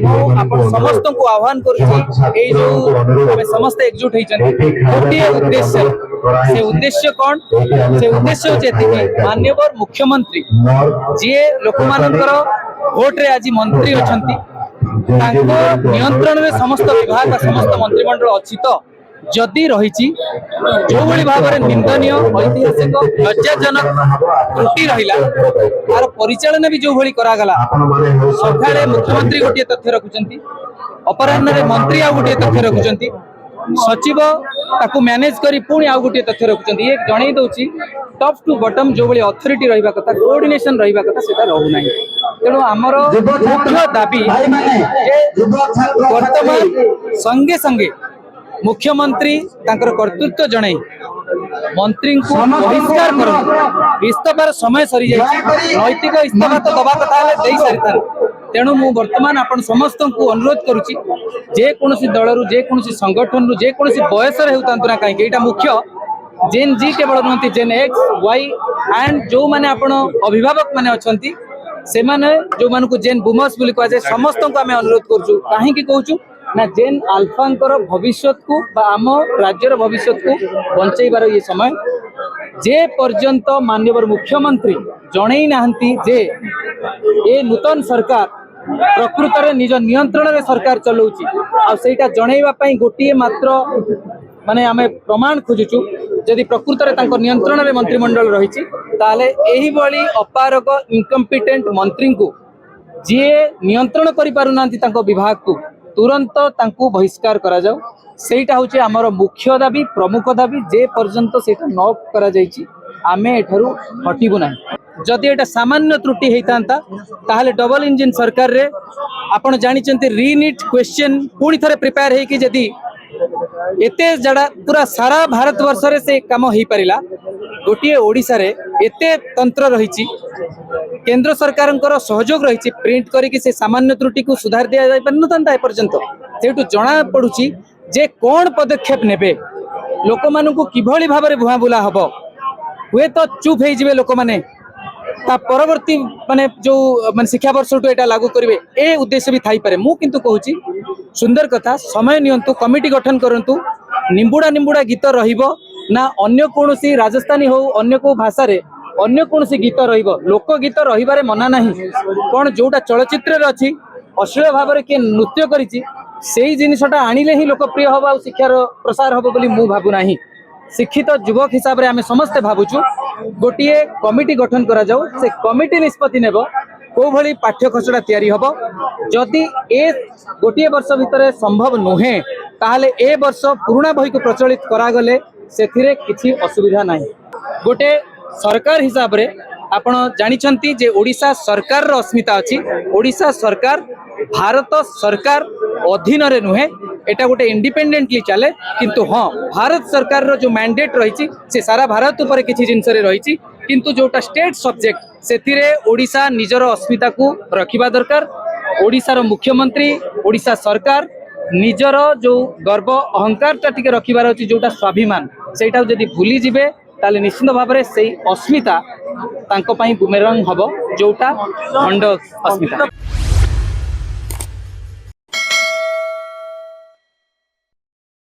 समस्त को आह्वान करुच्ची जो समस्त एकजुट होती गोटे उद्देश्य से उद्देश्य कौन से उद्देश्य हूँ माननीय मुख्यमंत्री जी लोक मानकर भोट रे आज मंत्री अच्छा नियंत्रण में समस्त विभाग समस्त मंत्रिमंडल अच्छी तो जदि रही जो भाव में निंदनीय ऐतिहासिक लज्जाजनक त्रुटि रहा तार परिचालन भी जो करागला सकाळे मुख्यमंत्री गोटे तथ्य रखुचंती अपराह्न मंत्री आ गोटे तथ्य रखुचंती सचिव ताकू मैनेज करी पुणी आ गोटे तथ्य रखुचंती ये जणै दउची टॉप टू बॉटम जो भली अथॉरिटी रहिबा कथा कोऑर्डिनेशन रहिबा कथा सेटा रहू नाही तेणु आमर मुख्य दाबी वर्तमान संगे संगे मुख्यमंत्री तांकर कर्तृत्व जणै मंत्री को बहिष्कार कर इस्तफार समय सरी जाइए नैतिक इस्तफा तो दबा कथा दे सारी तेणु मु वर्तमान आपण समस्त को अनुरोध करुच्ची जेकोसी दल जेकोसी संगठन जेकोसी बयस होता ना कहीं मुख्य जेन जी केवल नुहति जेन एक्स वाई एंड जो माने आपण अभिभावक माने अछंती से माने जो मान को जेन बुमर्स बोली कह जाए समस्त को आम अनुरोध करूँ कहीं कहूँ ना जेन आल्फांकर भविष्य को आम राज्यर भविष्य को बंचाइबार ये समय जे पर्यंत माननीय मुख्यमंत्री जणै नाहंती जे ए नूतन सरकार प्रकृत रे निज नियंत्रण रे सरकार चलाउची आ सेटा जणैबा पई गोटिए मात्र माने आमे प्रमाण खोजुचु जदि प्रकृत रे तांको नियंत्रण रे मंत्रिमंडल रहिछि ताले एही बळी अपारक इनकम्पिटेंट मंत्री को जे नियंत्रण करि पारु नांती तांको विभाग को तुरंत तांको बहिष्कार करा जाऊ सेटा होचे हमर मुख्य दाबी प्रमुख दाबी जे पर्यंत सेटा न करा जाइछि आमे एठारु हटिबु नाही जदि एटा सामान्य त्रुटि हेतांता ताहले डबल इंजिन सरकार रे आपण जानिचंती रीनीट क्वेश्चन पुणी थरे प्रिपेयर हे कि जदि एते जड़ा पूरा सारा भारत वर्ष रे से काम हो पारिला गोटे ओडिसा रे एते तंत्र रही केंद्र सरकार सहयोग रही प्रिंट करके से सामान्य त्रुटि को सुधार दिया जाय पारनता ए पर्यंत सेठु जना पड़ुची जे कौन पदक्षेप नेबे लोक मानू को किभली भाव में भुआ बुला हबो हुए तो चुप हो जिवे लोक माने ता परवर्ती माने जो माने शिक्षा वर्ष एटा लागू करिवे ए उद्देश्य भी थाई पारे मु किंतु कहूची सुंदर कथा समय नियंतु कमिटी गठन करंतु निंबुड़ा निंबुड़ा गीत रहिबो ना अन्य कोनोसी राजस्थानी हो अन्य को भाषा रे अन्य कोनोसी गीत रहिबो लोक गीत रहिबारे मना नाही कोन जोटा चलचित्र रे अछि अश्लील भाव रे के नृत्य करिछि सेही जिनिसटा आनिले ही लोकप्रिय हबा आ शिक्षार प्रसार हबो बोली मु भाबु नाही शिक्षित युवक हिसाब रे आमे समस्त भाबुछु गोटिए कमिटी गठन करा जाऊ से कमिटी निष्पत्ति नेबो को भली पाठ्य खसड़ा तैयारी हबो जदि ए गोटिए वर्ष भितर संभव नुहे ताहले ए वर्ष पुराना बही को प्रचलित करा गले सेथिरे किछि असुविधा नाही गोटे सरकार हिसाब रे आपण जानिछंती जे ओडिसा सरकार रो अस्मिता अछि ओडिसा सरकार भारत सरकार अधीन रे नुहे एटा गोटे इंडिपेंडेंटली चले किंतु हाँ भारत सरकार रो जो मैंडेट रही से सारा भारत ऊपर किसी जिनस रही किंतु जोटा स्टेट सब्जेक्ट से ओडिशा निजर अस्मिता को रखिबा दरकार ओडिशार मुख्यमंत्री ओडिशा सरकार निजर जो गर्व अहंकार टिके रखिबार अछि जोटा स्वाभिमान सेटा जदि भूली जिवे ताले निश्चित भाव में से अस्मिता तांको पई बुमेरंग हबो जोटा भंड अस्मिता।